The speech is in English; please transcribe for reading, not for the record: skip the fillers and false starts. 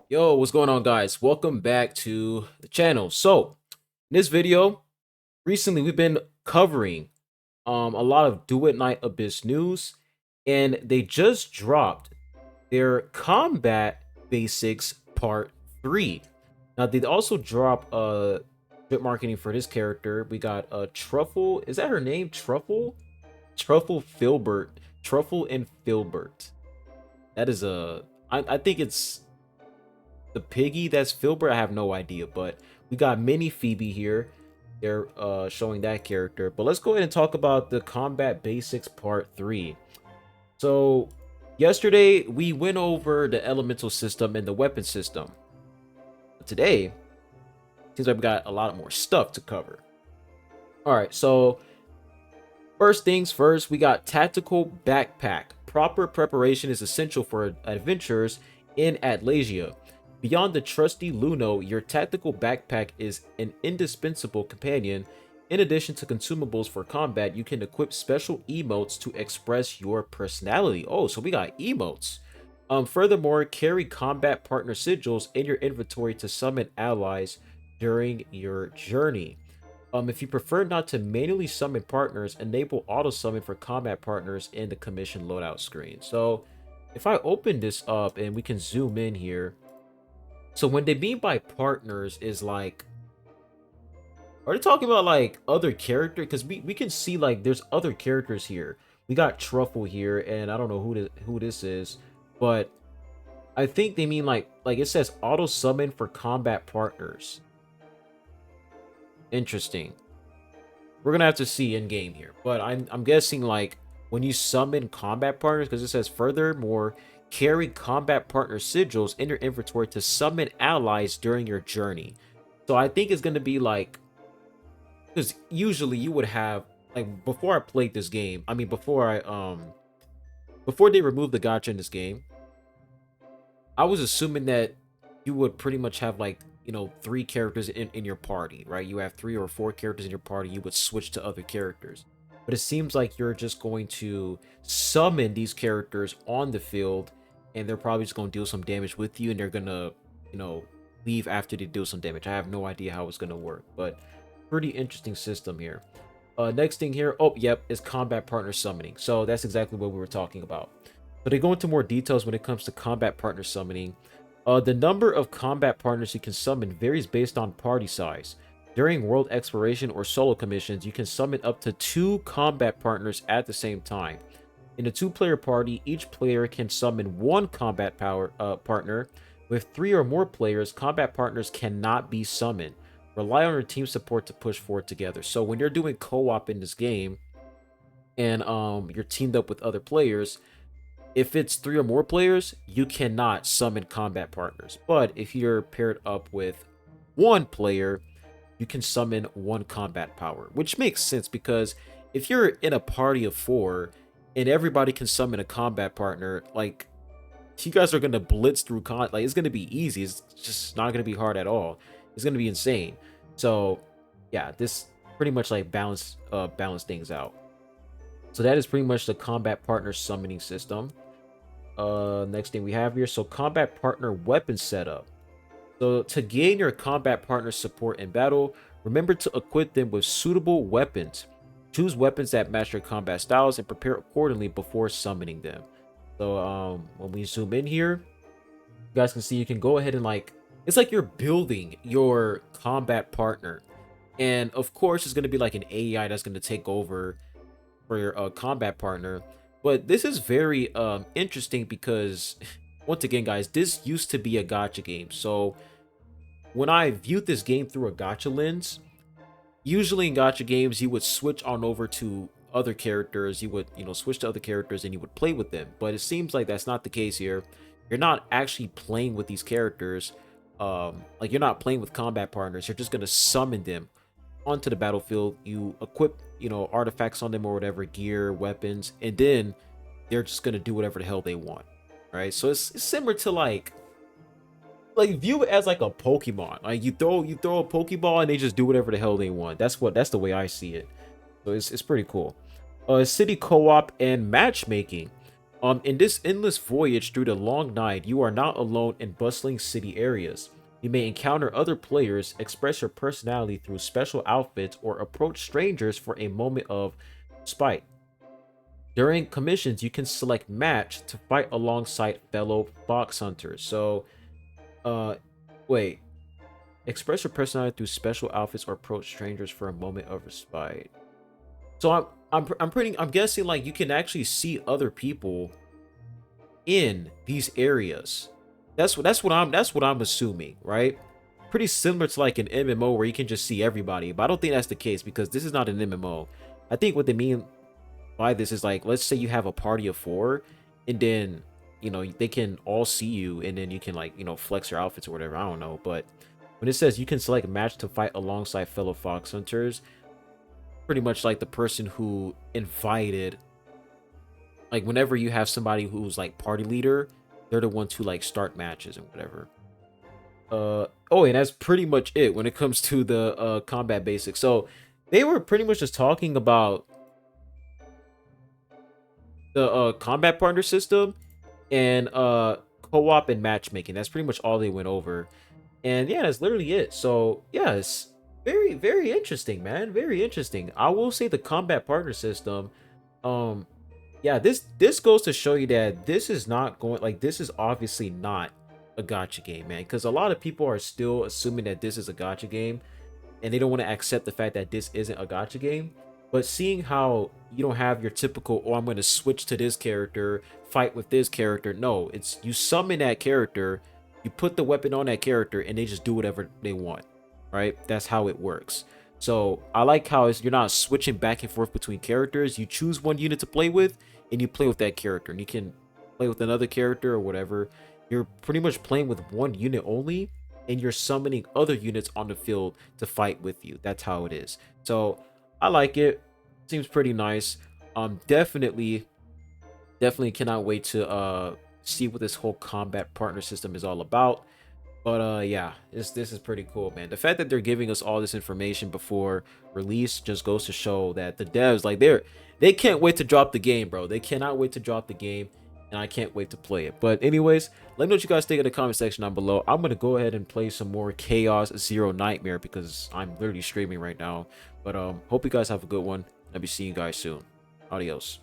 Yo, what's going on, guys? Welcome back to the channel. So, in this video, recently we've been covering a lot of Duet Night Abyss news, and they just dropped their combat basics part 3. Now, they also drop bit marketing for this character. We got Truffle. Is that her name? Truffle Filbert. Truffle and Filbert. That is a I think it's the piggy that's Filbert. I have no idea, but we got mini Phoebe here. They're showing that character. But let's go ahead and talk about the combat basics part 3. So yesterday we went over the elemental system and the weapon system. But today seems like we got a lot more stuff to cover. All right, so first things first, we got tactical backpack. Proper preparation is essential for adventures in Atlasia. Beyond the trusty Luno, your tactical backpack is an indispensable companion. In addition to consumables for combat, you can equip special emotes to express your personality. Oh, so we got emotes. Furthermore, carry combat partner sigils in your inventory to summon allies during your journey. If you prefer not to manually summon partners, enable auto summon for combat partners in the commission loadout screen. So if I open this up and we can zoom in here, so when they mean by partners is like, are they talking about like other character? Because we can see like there's other characters here. We got Truffle here, and I don't know who this is, but I think they mean like it says auto summon for combat partners. Interesting. We're gonna have to see in game here, but I'm guessing like when you summon combat partners, because it says furthermore carry combat partner sigils in your inventory to summon allies during your journey. So I think it's gonna be like, because usually you would have like before I played this game. I mean before they removed the gacha in this game, I was assuming that you would pretty much have like, three characters in your party, right? You have 3 or 4 characters in your party, you would switch to other characters. But it seems like you're just going to summon these characters on the field, and they're probably just going to deal some damage with you, and they're gonna, leave after they deal some damage. I have no idea how it's gonna work, but pretty interesting system here. Next thing here, oh yep, is combat partner summoning. So that's exactly what we were talking about. But they go into more details when it comes to combat partner summoning. The number of combat partners you can summon varies based on party size. During world exploration or solo commissions, you can summon up to 2 combat partners at the same time. In a 2-player party, each player can summon 1 combat partner. With 3 or more players, combat partners cannot be summoned. Rely on your team support to push forward together. So when you're doing co-op in this game, and you're teamed up with other players, if it's 3 or more players, you cannot summon combat partners. But if you're paired up with 1 player, you can summon 1 combat power, which makes sense because if you're in a party of 4 and everybody can summon a combat partner, like you guys are gonna blitz through like it's gonna be easy. It's just not gonna be hard at all. It's gonna be insane. So yeah, this pretty much like balance things out. So that is pretty much the combat partner summoning system. Next thing we have here, so combat partner weapon setup. So to gain your combat partner support in battle, remember to equip them with suitable weapons. Choose weapons that match your combat styles and prepare accordingly before summoning them. So when we zoom in here, you guys can see you can go ahead and like, it's like you're building your combat partner. And of course, it's going to be like an AI that's going to take over for your combat partner. But this is very interesting because once again, guys, this used to be a gacha game. So when I viewed this game through a gacha lens, usually in gacha games you would switch on over to other characters. You would, switch to other characters and you would play with them. But it seems like that's not the case here. You're not actually playing with these characters. Like you're not playing with combat partners. You're just gonna summon them onto the battlefield. You equip, artifacts on them or whatever, gear, weapons, and then they're just gonna do whatever the hell they want. Right? So it's similar to like view it as like a Pokemon. Like you throw a Pokeball and they just do whatever the hell they want. That's the way I see it. So it's pretty cool. City co-op and matchmaking. In this endless voyage through the long night, you are not alone in bustling city areas. You may encounter other players, express your personality through special outfits, or approach strangers for a moment of spite. During commissions, you can select match to fight alongside fellow fox hunters. So, uh, wait, express your personality through special outfits or approach strangers for a moment of respite. So I'm guessing like you can actually see other people in these areas. That's what I'm assuming, right? Pretty similar to like an MMO where you can just see everybody, but I don't think that's the case because this is not an MMO. I think what they mean by this is like, let's say you have a party of 4, and then they can all see you, and then you can like flex your outfits or whatever. I don't know, but when it says you can select a match to fight alongside fellow fox hunters, pretty much like the person who invited, like whenever you have somebody who's like party leader, they're the ones who like start matches and whatever. Oh, and that's pretty much it when it comes to the combat basics. So they were pretty much just talking about the combat partner system and co-op and matchmaking. That's pretty much all they went over. And yeah, that's literally it. So yeah, it's very, very interesting, man. Very interesting. I will say the combat partner system, um, yeah, this goes to show you that this is not going, like, this is obviously not a gotcha game, man. Because a lot of people are still assuming that this is a gotcha game, and they don't want to accept the fact that this isn't a gotcha game. But seeing how you don't have your typical, oh, I'm going to switch to this character, fight with this character. No, it's you summon that character, you put the weapon on that character, and they just do whatever they want, right? That's how it works. So I like how you're not switching back and forth between characters. You choose one unit to play with, and you play with that character, and you can play with another character or whatever. You're pretty much playing with one unit only, and you're summoning other units on the field to fight with you. That's how it is. So I like it. Seems pretty nice. Definitely cannot wait to see what this whole combat partner system is all about. But yeah, this is pretty cool, man. The fact that they're giving us all this information before release just goes to show that the devs, like, they can't wait to drop the game, bro. They cannot wait to drop the game, and I can't wait to play it. But anyways, let me know what you guys think in the comment section down below. I'm gonna go ahead and play some more Chaos Zero Nightmare because I'm literally streaming right now. But hope you guys have a good one. I'll be seeing you guys soon. Adios.